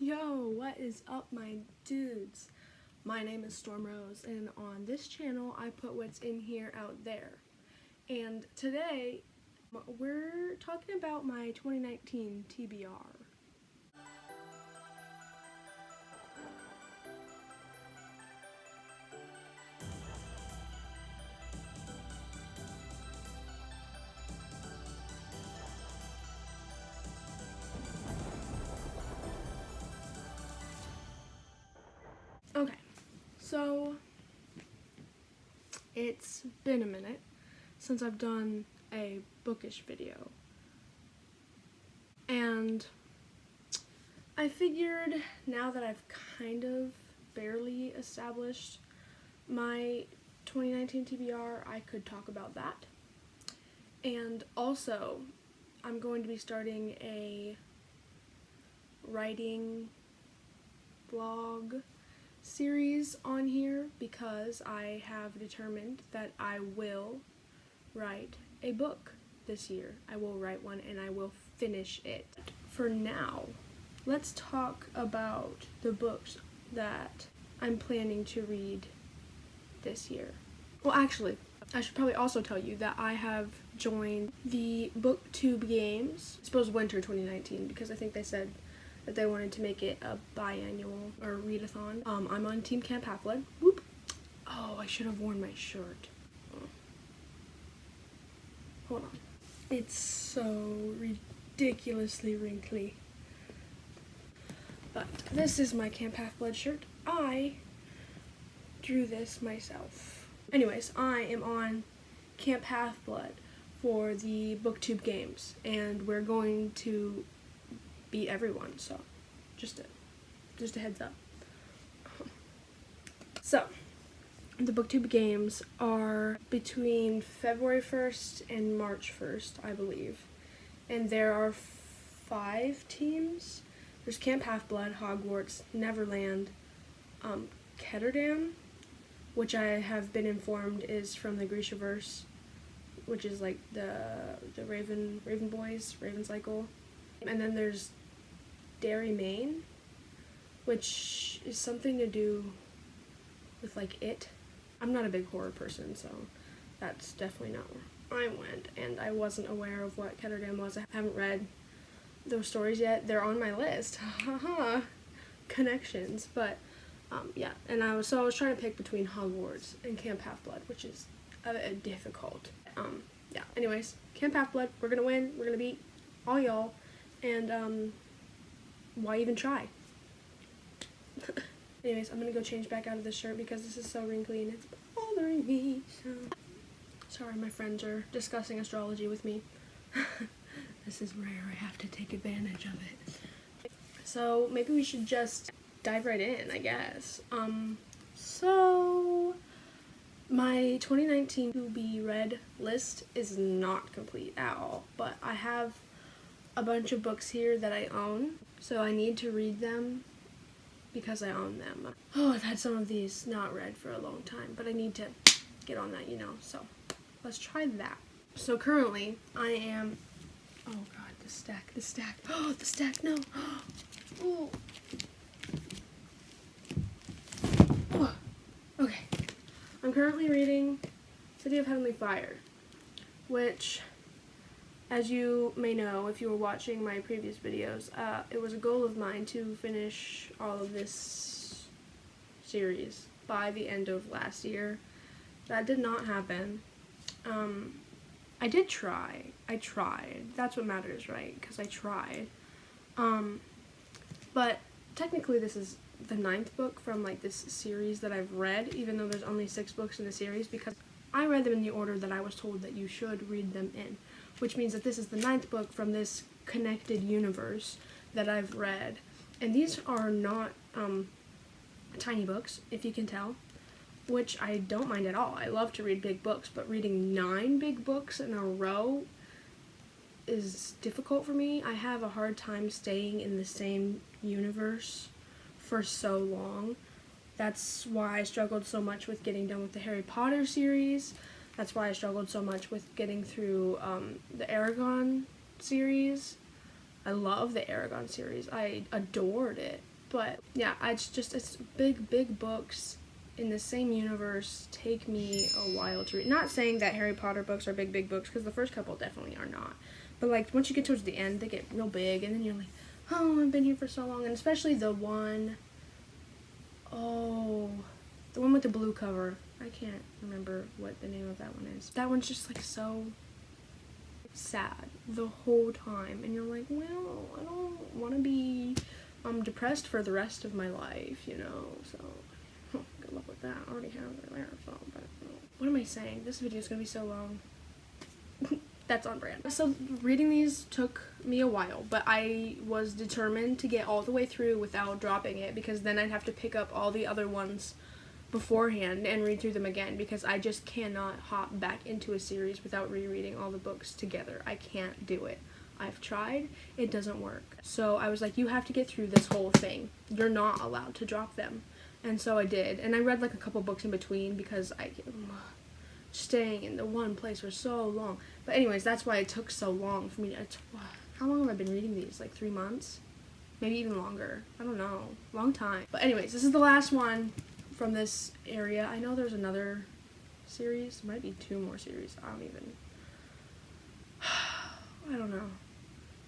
Yo, what is up, my dudes? My name is Storm Rose, and on this channel I put what's in here out there. And today we're talking about my 2019 TBR. Okay, so it's been a minute since I've done a bookish video, and I figured now that I've kind of barely established my 2019 TBR, I could talk about that. And also, I'm going to be starting a writing blog series on here because I have determined that I will write a book this year. I will write one and I will finish it. For now, let's talk about the books that I'm planning to read this year. Well, actually, I should probably also tell you that I have joined the BookTube Games, I suppose winter 2019, because I think they said that they wanted to make it a biannual or readathon. I'm on Team Camp Half-Blood. Whoop. Oh, I should have worn my shirt. Oh. Hold on. It's so ridiculously wrinkly. But this is my Camp Half-Blood shirt. I drew this myself. Anyways, I am on Camp Half-Blood for the BookTube Games, and we're going to beat everyone, so just a heads up. So, the BookTube Games are between February 1st and March 1st, I believe, and there are 5 teams. There's Camp Half-Blood, Hogwarts, Neverland, Ketterdam, which I have been informed is from the Grishaverse, which is like the Raven Boys, Raven Cycle. And then there's Derry, Maine, which is something to do with like it. I'm not a big horror person, so that's definitely not where I went, and I wasn't aware of what Ketterdam was. I haven't read those stories yet. They're on my list. Haha. Connections. But yeah, and I was trying to pick between Hogwarts and Camp Half-Blood, which is difficult. Yeah, anyways, Camp Half-Blood, we're gonna win, we're gonna beat all y'all, and why even try? Anyways, I'm gonna go change back out of this shirt because this is so wrinkly and it's bothering me. So sorry, my friends are discussing astrology with me. This is rare, I have to take advantage of it. So maybe we should just dive right in, I guess. So my 2019 to be read list is not complete at all, but I have a bunch of books here that I own, so I need to read them because I own them. Oh, I've had some of these not read for a long time, but I need to get on that, you know, so let's try that. So currently, I am, oh god, the stack, oh, the stack, no, oh. Oh. Okay, I'm currently reading City of Heavenly Fire, which, as you may know if you were watching my previous videos, it was a goal of mine to finish all of this series by the end of last year. That did not happen. I did try. I tried. That's what matters, right? Because I tried. But technically this is the 9th book from like this series that I've read, even though there's only 6 books in the series, because I read them in the order that I was told that you should read them in, which means that this is the 9th book from this connected universe that I've read. And these are not tiny books, if you can tell, which I don't mind at all. I love to read big books, but reading 9 big books in a row is difficult for me. I have a hard time staying in the same universe for so long. That's why I struggled so much with getting done with the Harry Potter series. That's why I struggled so much with getting through the Aragon series. I love the Aragon series. I adored it. But yeah, it's big books in the same universe take me a while to read. Not saying that Harry Potter books are big books, because the first couple definitely are not. But like once you get towards the end, they get real big, and then you're like, oh, I've been here for so long. And especially the one with the blue cover. I can't remember what the name of that one is. That one's just like so sad the whole time, and you're like, well, I don't want to be depressed for the rest of my life, you know. So good luck with that. I already have it there. So, but what am I saying? This video is gonna be so long. That's on brand. So reading these took me a while, but I was determined to get all the way through without dropping it, because then I'd have to pick up all the other ones beforehand and read through them again, because I just cannot hop back into a series without rereading all the books together. I can't do it. I've tried, it doesn't work. So I was like, you have to get through this whole thing. You're not allowed to drop them. And so I did. And I read like a couple books in between, because staying in the one place for so long. But anyways, that's why it took so long for me to, how long have I been reading these? Like 3 months? Maybe even longer. I don't know. Long time. But anyways, this is the last one from this area. I know there's another series. There might be 2 more series. I don't know.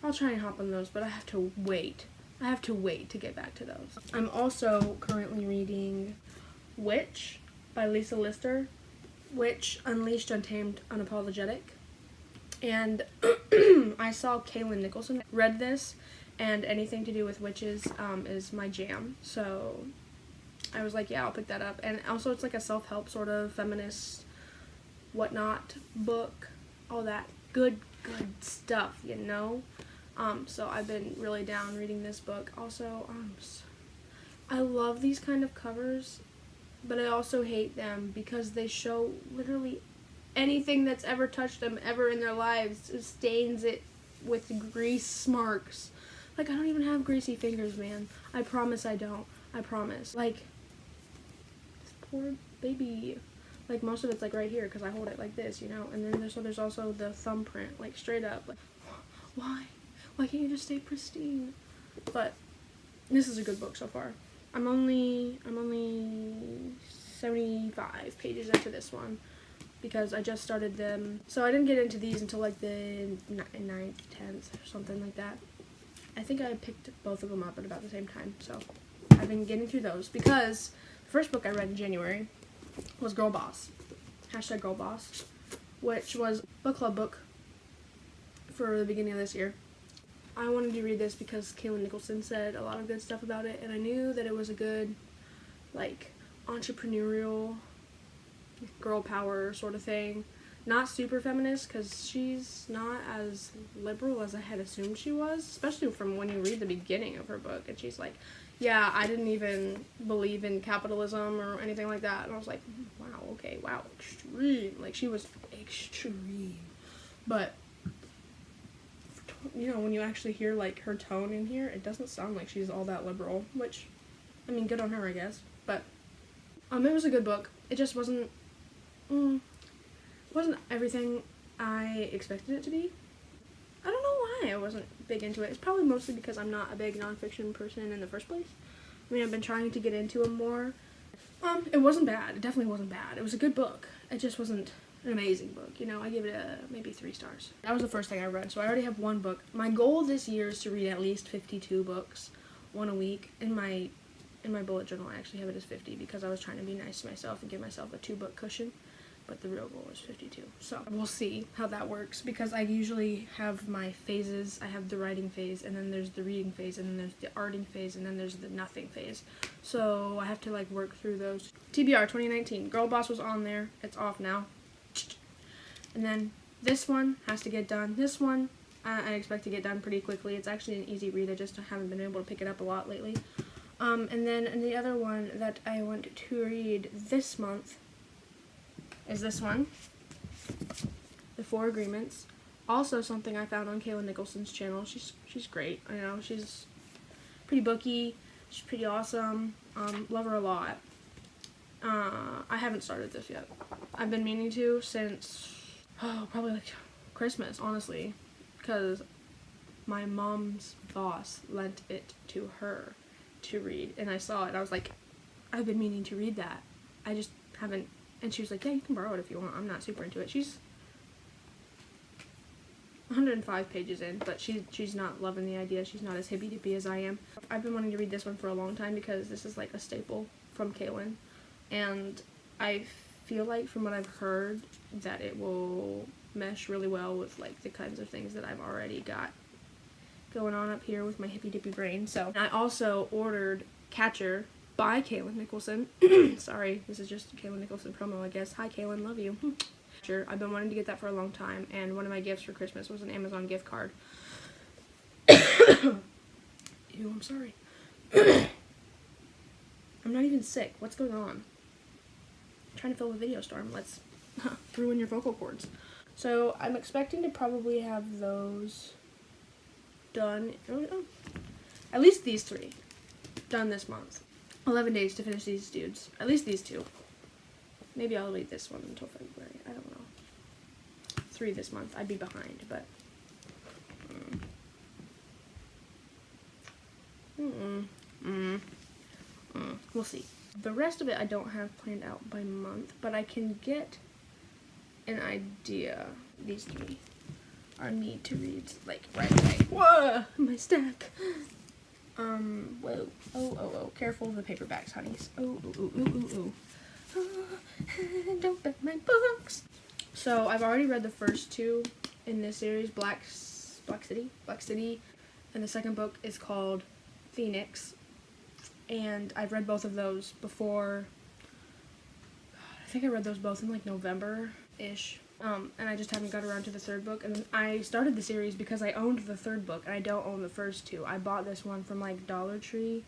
I'll try and hop on those, but I have to wait. I have to wait to get back to those. I'm also currently reading Witch by Lisa Lister. Witch, Unleashed, Untamed, Unapologetic. And I saw Kaylin Nicholson read this, and anything to do with witches is my jam. So I was like, yeah, I'll pick that up. And also it's like a self-help sort of feminist whatnot book. All that good stuff, you know? So I've been really down reading this book. Also, I love these kind of covers, but I also hate them because they show literally anything that's ever touched them ever in their lives. It stains it with grease marks. Like, I don't even have greasy fingers, man. I promise I don't. I promise. Like, this poor baby. Like, most of it's like right here because I hold it like this, you know? And then there's also the thumbprint, like straight up. Like, why? Why can't you just stay pristine? But this is a good book so far. I'm only 75 pages into this one because I just started them. So I didn't get into these until like the 9th, 10th, or something like that. I think I picked both of them up at about the same time. So I've been getting through those because the first book I read in January was Girl Boss. # Girl Boss, which was a book club book for the beginning of this year. I wanted to read this because Kaylin Nicholson said a lot of good stuff about it, and I knew that it was a good, like, entrepreneurial, girl power sort of thing. Not super feminist, because she's not as liberal as I had assumed she was, especially from when you read the beginning of her book, and she's like, yeah, I didn't even believe in capitalism or anything like that, and I was like, wow, okay, wow, extreme. Like, she was extreme. But you know, when you actually hear, like, her tone in here, it doesn't sound like she's all that liberal, which, I mean, good on her, I guess. But, it was a good book. It just wasn't everything I expected it to be. I don't know why I wasn't big into it. It's probably mostly because I'm not a big nonfiction person in the first place. I mean, I've been trying to get into them more. It wasn't bad. It definitely wasn't bad. It was a good book. It just wasn't an amazing book, you know. I give it maybe 3 stars. That was the first thing I read, so I already have 1 book. My goal this year is to read at least 52 books, 1 a week. In my bullet journal, I actually have it as 50 because I was trying to be nice to myself and give myself a 2-book cushion, but the real goal is 52. So we'll see how that works, because I usually have my phases. I have the writing phase, and then there's the reading phase, and then there's the arting phase, and then there's the nothing phase. So I have to, like, work through those. TBR 2019. Girl Boss was on there. It's off now. And then this one has to get done. This one I expect to get done pretty quickly. It's actually an easy read. I just haven't been able to pick it up a lot lately. And then the other one that I want to read this month is this one, The 4 Agreements. Also something I found on Kaylin Nicholson's channel. She's great. I know, she's pretty booky. She's pretty awesome. Love her a lot. I haven't started this yet. I've been meaning to since, probably like Christmas, honestly, because my mom's boss lent it to her, to read, and I saw it, and I was like, I've been meaning to read that. I just haven't. And she was like, yeah, you can borrow it if you want. I'm not super into it. She's 105 pages in, but she's not loving the idea. She's not as hippy-dippy as I am. I've been wanting to read this one for a long time because this is like a staple from Kaylin, and I feel like from what I've heard that it will mesh really well with like the kinds of things that I've already got going on up here with my hippy-dippy brain. So I also ordered Catcher by Kaylin Nicholson. Sorry, this is just Kaylin Nicholson promo, I guess. Hi Kaylin, love you. Sure, I've been wanting to get that for a long time, and one of my gifts for Christmas was an Amazon gift card. Ew, I'm sorry. I'm not even sick. What's going on? I'm trying to film a video storm. Let's ruin your vocal cords. So I'm expecting to probably have those done. At least these 3 done this month. 11 days to finish these dudes. At least these 2. Maybe I'll leave this one until February. I don't know. 3 this month. I'd be behind, but we'll see. The rest of it I don't have planned out by month, but I can get an idea. These 3 are need to reads like right away. Whoa, my stack. Whoa. Oh. Careful of the paperbacks, honeys. Oh. Don't bet my books. So I've already read the first 2 in this series, Black City, and the second book is called Phoenix. And I've read both of those before. I think I read those both in like November-ish. And I just haven't got around to the 3rd book. And I started the series because I owned the 3rd book, and I don't own the first 2. I bought this one from like Dollar Tree,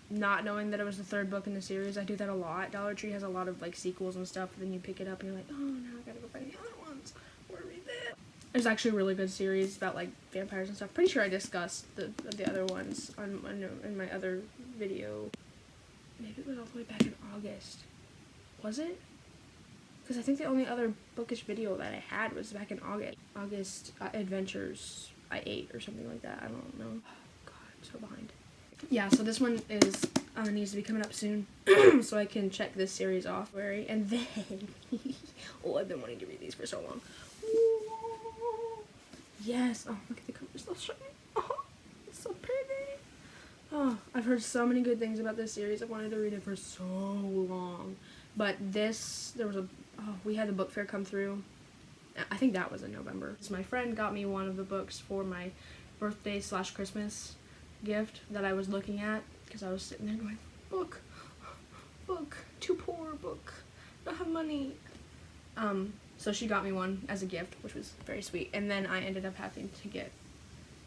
not knowing that it was the 3rd book in the series. I do that a lot. Dollar Tree has a lot of like sequels and stuff, then you pick it up and you're like, oh, now I gotta go find the other ones. Where read that? It's actually a really good series about like vampires and stuff. Pretty sure I discussed the other ones in my other video. Maybe it was all the way back in August. Was it? Because I think the only other bookish video that I had was back in August Adventures I ate or something like that. I don't know. Oh, God, I'm so behind. Yeah, so this one is needs to be coming up soon, so I can check this series off. And then, oh, I've been wanting to read these for so long. Yes. Oh, look at the covers. So shiny. Oh, it's so pretty. Oh, I've heard so many good things about this series. I've wanted to read it for so long. But this, we had the book fair come through. I think that was in November. So my friend got me one of the books for my birthday/Christmas gift that I was looking at, because I was sitting there going, book, too poor, book, don't have money. So she got me one as a gift, which was very sweet, and then I ended up having to get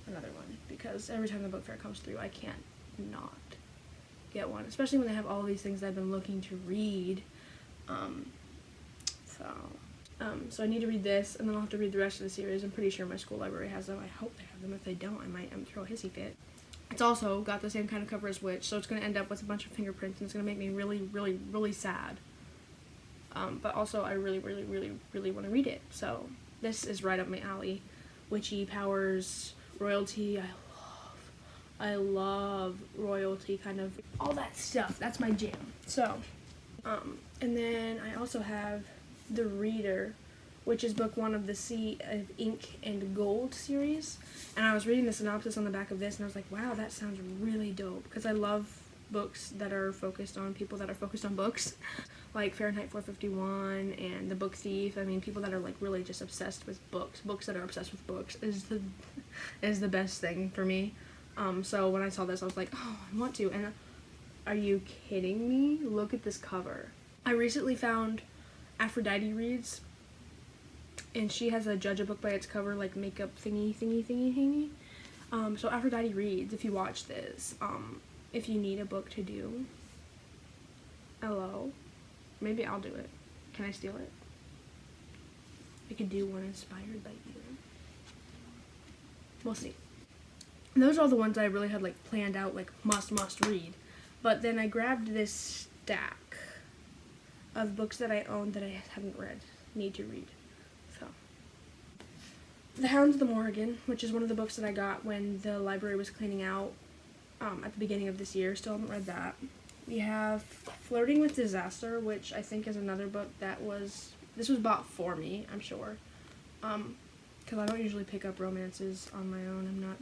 another one, because every time the book fair comes through, I can't not get one, especially when they have all these things that I've been looking to read. So I need to read this, and then I'll have to read the rest of the series. I'm pretty sure my school library has them. I hope they have them. If they don't, I might throw a hissy fit. It's also got the same kind of cover as Witch, so it's going to end up with a bunch of fingerprints, and it's going to make me really, really, really sad. But also, I really, really, really, really want to read it. So this is right up my alley. Witchy powers, royalty. I love royalty, kind of all that stuff. That's my jam. So, and then I also have The Reader, which is book 1 of the Sea of Ink and Gold series. And I was reading the synopsis on the back of this, and I was like, wow, that sounds really dope. Because I love books that are focused on people that are focused on books. Like Fahrenheit 451 and The Book Thief. I mean, people that are like really just obsessed with books. Books that are obsessed with books is the best thing for me. So when I saw this, I was like, oh, I want to. And are you kidding me? Look at this cover. I recently found Aphrodite Reads, and she has a judge a book by its cover, like makeup thingy. So Aphrodite Reads, if you watch this, if you need a book to do, hello, maybe I'll do it. Can I steal it? I could do one inspired by you. We'll see. And those are all the ones I really had like planned out, like must read. But then I grabbed this stack of books that I own that I haven't read, need to read. So, The Hounds of the Morrigan, which is one of the books that I got when the library was cleaning out at the beginning of this year. Still haven't read that. We have Flirting with Disaster, which I think is another book that this was bought for me, I'm sure. Because I don't usually pick up romances on my own.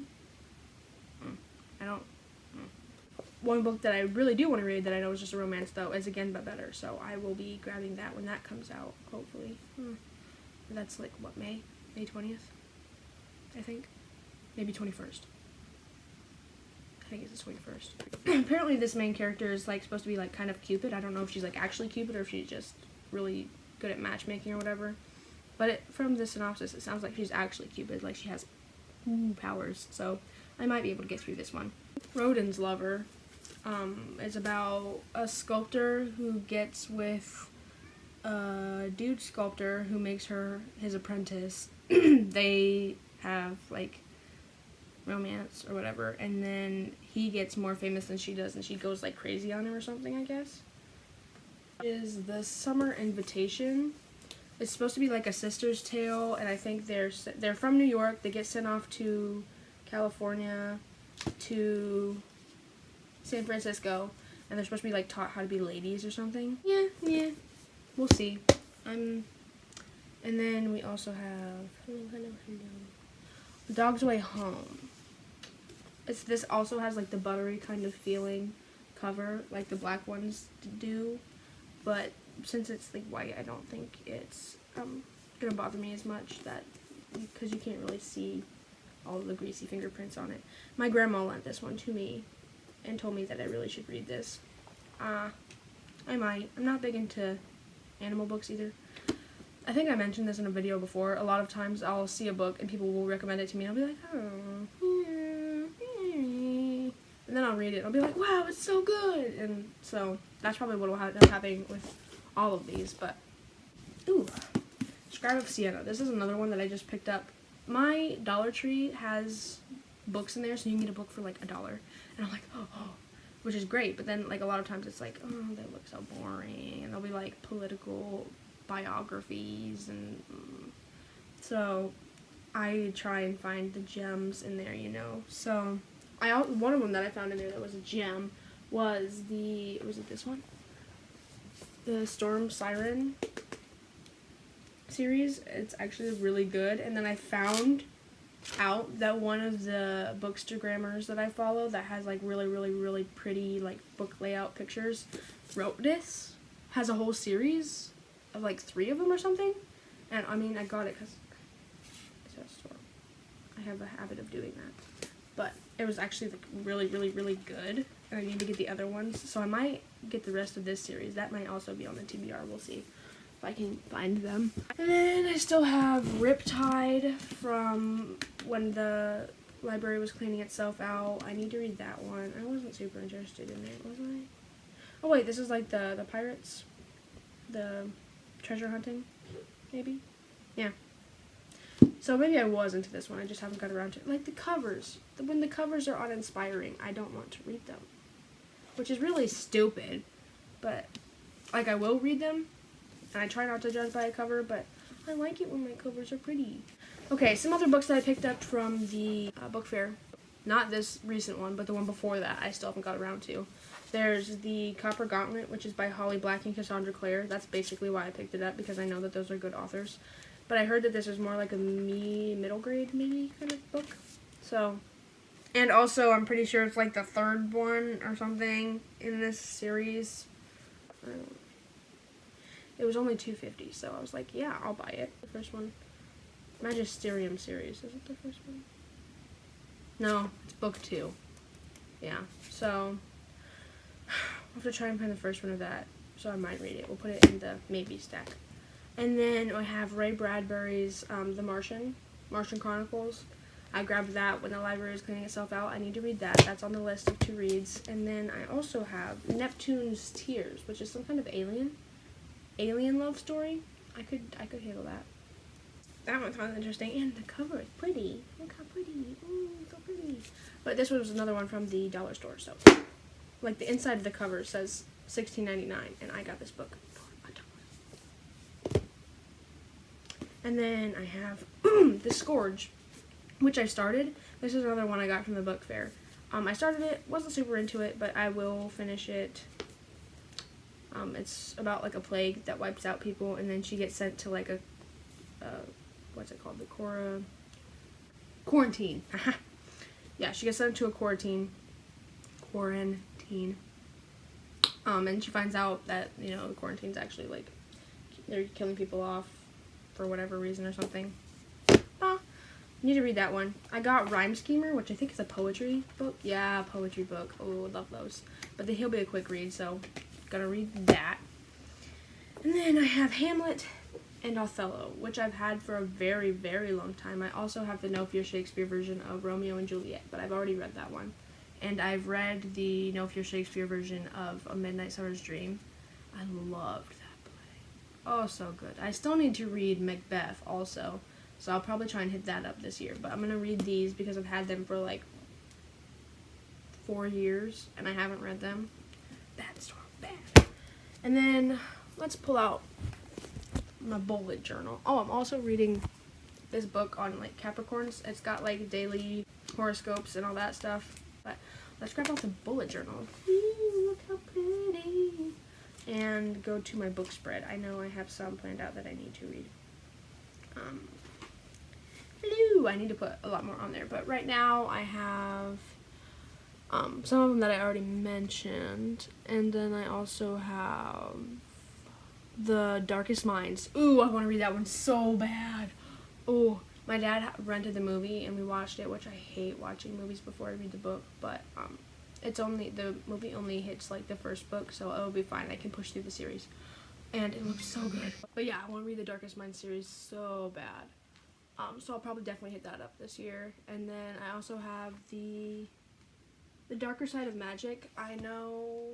One book that I really do want to read that I know is just a romance, though, is Again But Better. So I will be grabbing that when that comes out, hopefully. That's like, what, May 20th? I think. Maybe 21st. I think it's the 21st. Apparently this main character is like supposed to be like kind of Cupid. I don't know if she's like actually Cupid or if she's just really good at matchmaking or whatever. But from the synopsis, it sounds like she's actually Cupid. Like she has powers. So I might be able to get through this one. Rodin's Lover is about a sculptor who gets with a dude sculptor who makes her his apprentice. They have like romance or whatever, and then he gets more famous than she does, and she goes like crazy on him or something, I guess. Is The Summer Invitation. It's supposed to be like a sister's tale, and I think they're from New York. They get sent off to California, to San Francisco, and they're supposed to be like taught how to be ladies or something. Yeah, we'll see. And then we also have Dog's Way Home. This also has like the buttery kind of feeling cover like the black ones do, but since it's like white, I don't think it's gonna bother me as much, because you can't really see all of the greasy fingerprints on it. My grandma lent this one to me and told me that I really should read this. I might. I'm not big into animal books either. I think I mentioned this in a video before. A lot of times I'll see a book and people will recommend it to me and I'll be like, oh, and then I'll read it and I'll be like, wow, it's so good. And so that's probably what will end up happening with all of these. But ooh, Scribe of Siena. This is another one that I just picked up. My Dollar Tree has books in there, so you can get a book for like $1, and I'm like, oh, which is great. But then like a lot of times it's like, oh, they look so boring, and they'll be like political biographies, and so I try and find the gems in there, you know. So one of them that I found in there that was a gem was it this one? The Storm Siren series. It's actually really good. And then I found out that one of the bookstagrammers that I follow that has like really, really, really pretty like book layout pictures wrote this. Has a whole series of like 3 of them or something. And I mean, I got it because it's at a store. I have a habit of doing that. But it was actually like really, really, really good. And I need to get the other ones. So I might get the rest of this series. That might also be on the TBR. We'll see if I can find them. And then I still have Riptide from when the library was cleaning itself out. I need to read that one. I wasn't super interested in it, was I? Oh wait, this is like the pirates, the treasure hunting, maybe? Yeah. So maybe I was into this one, I just haven't got around to it. Like the covers. When the covers are uninspiring, I don't want to read them. Which is really stupid. But, like, I will read them. And I try not to judge by a cover, but I like it when my covers are pretty. Okay, some other books that I picked up from the book fair. Not this recent one, but the one before that I still haven't got around to. There's the Copper Gauntlet, which is by Holly Black and Cassandra Clare. That's basically why I picked it up, because I know that those are good authors. But I heard that this is more like a middle grade, maybe, kind of book. So, and also I'm pretty sure it's like the 3rd one or something in this series. It was only $2.50, so I was like, yeah, I'll buy it. The first one. Magisterium series. Is it the first one? No, it's book 2. Yeah, so I'll have to try and find the first one of that, so I might read it. We'll put it in the maybe stack. And then I have Ray Bradbury's The Martian Chronicles. I grabbed that when the library was cleaning itself out. I need to read that. That's on the list of 2 reads. And then I also have Neptune's Tears, which is some kind of alien love story. I could handle that. That one sounds interesting, and the cover is pretty. Look how pretty. Ooh, so pretty. But this was another one from the dollar store, so like the inside of the cover says $16.99, and I got this book for $1. And then I have The Scourge, which I started. This is another one I got from the book fair. I started it, wasn't super into it, but I will finish it. It's about like a plague that wipes out people, and then she gets sent to like a, what's it called? The quarantine. Yeah, she gets sent to a quarantine. And she finds out that, you know, the quarantine's actually like, they're killing people off for whatever reason or something. Need to read that one. I got Rhyme Schemer, which I think is a poetry book. Yeah, poetry book. Oh, love those. But he'll be a quick read, so gonna read that. And then I have Hamlet and Othello, which I've had for a very, very long time. I also have the Know If You're Shakespeare version of Romeo and Juliet, but I've already read that one. And I've read the Know If You're Shakespeare version of A Midnight Summer's Dream. I loved that play. Oh, so good. I still need to read Macbeth also. So I'll probably try and hit that up this year. But I'm going to read these because I've had them for like 4 years and I haven't read them. Bad storm, bad. And then let's pull out my bullet journal. Oh, I'm also reading this book on like Capricorns. It's got like daily horoscopes and all that stuff. But let's grab out the bullet journal. Ooh, look how pretty. And go to my book spread. I know I have some planned out that I need to read. I need to put a lot more on there, but right now I have some of them that I already mentioned, and then I also have The Darkest Minds. Ooh, I want to read that one so bad. Oh, my dad rented the movie and we watched it, which I hate watching movies before I read the book, but the movie only hits like the first book, so it'll be fine. I can push through the series, and it looks so good. But yeah, I want to read the Darkest Minds series so bad. So I'll probably definitely hit that up this year. And then I also have the Darker Side of Magic. I know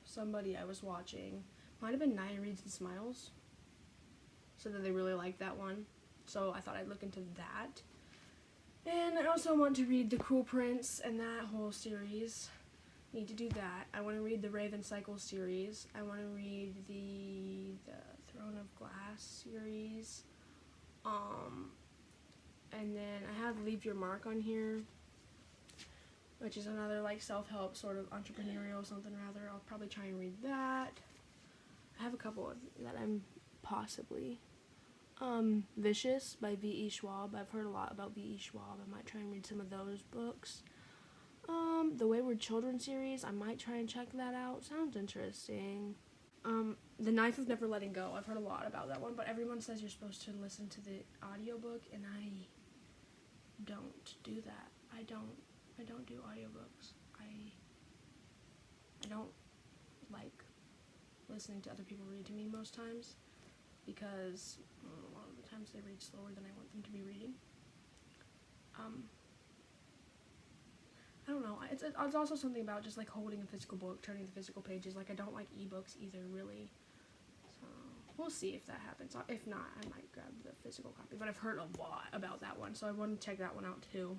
somebody I was watching, might have been Naya Reads and Smiles, said that they really liked that one. So I thought I'd look into that. And I also want to read The Cruel Prince and that whole series. Need to do that. I want to read the Raven Cycle series. I want to read the Throne of Glass series. And then I have Leave Your Mark on here, which is another like self-help sort of entrepreneurial something or other. I'll probably try and read that. I have a couple that I'm possibly. Vicious by V.E. Schwab. I've heard a lot about V.E. Schwab. I might try and read some of those books. The Wayward Children series, I might try and check that out. Sounds interesting. The Knife of Never Letting Go. I've heard a lot about that one, but everyone says you're supposed to listen to the audiobook, and I don't do that. I don't do audiobooks. I don't like listening to other people read to me most times, because a lot of the times they read slower than I want them to be reading. I don't know. It's also something about just like holding a physical book, turning the physical pages. Like I don't like ebooks either, really. So we'll see if that happens. If not, I might grab the physical copy. But I've heard a lot about that one, so I want to check that one out too.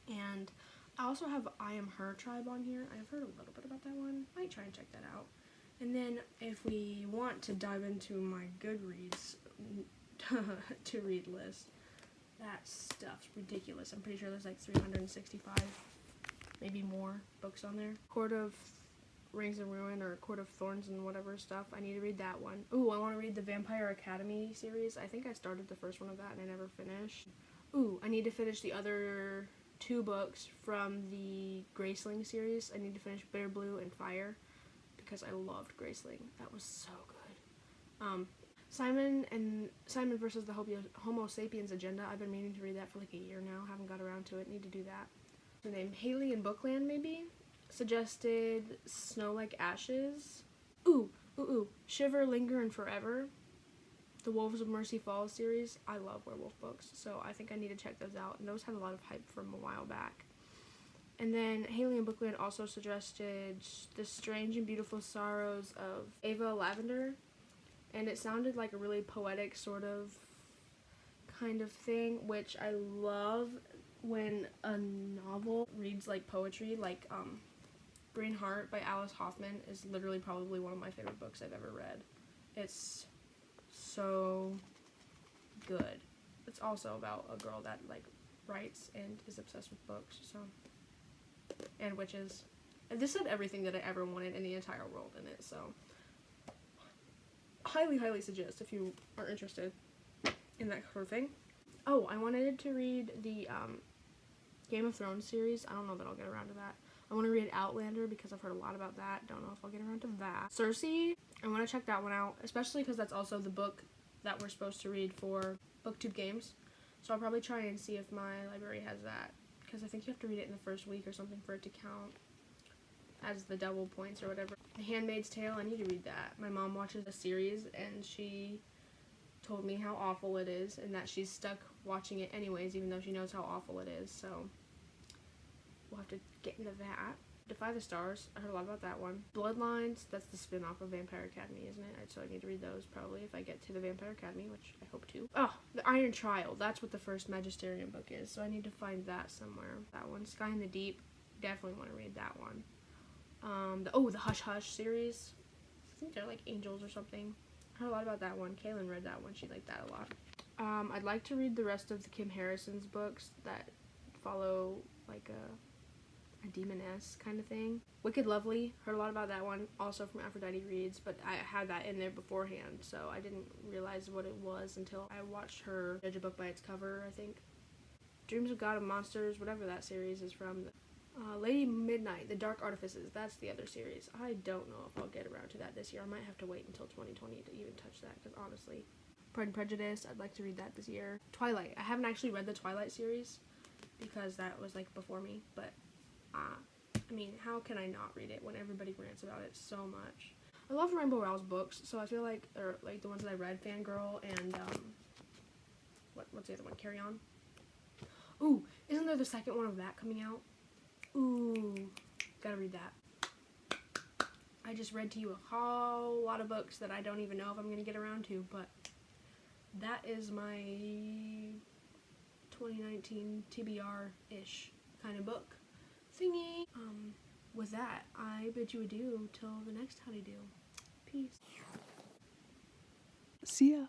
And I also have I Am Her Tribe on here. I've heard a little bit about that one. Might try and check that out. And then if we want to dive into my Goodreads to read list, that stuff's ridiculous. I'm pretty sure there's like 365, maybe more books on there. Court of Rings and Ruin or Court of Thorns and whatever stuff. I need to read that one. Ooh, I want to read the Vampire Academy series. I think I started the first one of that and I never finished. Ooh, I need to finish the other 2 books from the Graceling series. I need to finish Bitter Blue and Fire, because I loved Graceling. That was so good. Simon versus the Homo Sapiens Agenda. I've been meaning to read that for like a year now. Haven't got around to it. Need to do that. The name Haley in Bookland maybe suggested Snow Like Ashes. Ooh. Shiver, Linger, and Forever. The Wolves of Mercy Falls series. I love werewolf books, so I think I need to check those out. And those had a lot of hype from a while back. And then Haley in Bookland also suggested The Strange and Beautiful Sorrows of Ava Lavender. And it sounded like a really poetic sort of kind of thing, which I love when a novel reads like poetry. Like Green Heart by Alice Hoffman is literally probably one of my favorite books I've ever read. It's so good. It's also about a girl that like writes and is obsessed with books, so and witches. And this had everything that I ever wanted in the entire world in it, so highly suggest if you are interested in that sort of thing. Oh, I wanted to read the Game of Thrones series. I don't know that I'll get around to that. I want to read Outlander because I've heard a lot about that. Don't know if I'll get around to that. Cersei, I want to check that one out, especially because that's also the book that we're supposed to read for BookTube Games. So I'll probably try and see if my library has that, because I think you have to read it in the first week or something for it to count as the double points or whatever. The Handmaid's Tale, I need to read that. My mom watches a series and she told me how awful it is and that she's stuck watching it anyways even though she knows how awful it is, so we'll have to get into that. Defy the Stars, I heard a lot about that one. Bloodlines, that's the spin-off of Vampire Academy, isn't it? So I need to read those probably if I get to the Vampire Academy, which I hope to. Oh, The Iron Child, that's what the first Magisterium book is, so I need to find that somewhere. That one. Sky in the Deep, definitely want to read that one. The Hush Hush series, I think they're like angels or something. I heard a lot about that one. Kaylin read that one, she liked that a lot. I'd like to read the rest of the Kim Harrison's books that follow like a demoness kind of thing. Wicked Lovely, heard a lot about that one, also from Aphrodite Reads, but I had that in there beforehand, so I didn't realize what it was until I watched her judge a book by its cover, I think. Dreams of God and Monsters, whatever that series is from. Lady Midnight, The Dark Artifices, that's the other series. I don't know if I'll get around to that this year. I might have to wait until 2020 to even touch that, because honestly. Pride and Prejudice, I'd like to read that this year. Twilight, I haven't actually read the Twilight series, because that was like before me, but I mean, how can I not read it when everybody rants about it so much? I love Rainbow Rowell's books, so I feel like, or like the ones that I read, Fangirl and, what's the other one, Carry On? Ooh, isn't there the second one of that coming out? Ooh, gotta read that. I just read to you a whole lot of books that I don't even know if I'm gonna get around to, but that is my 2019 TBR-ish kind of book thingy. With that, I bid you adieu till the next Howdy Do. Peace. See ya.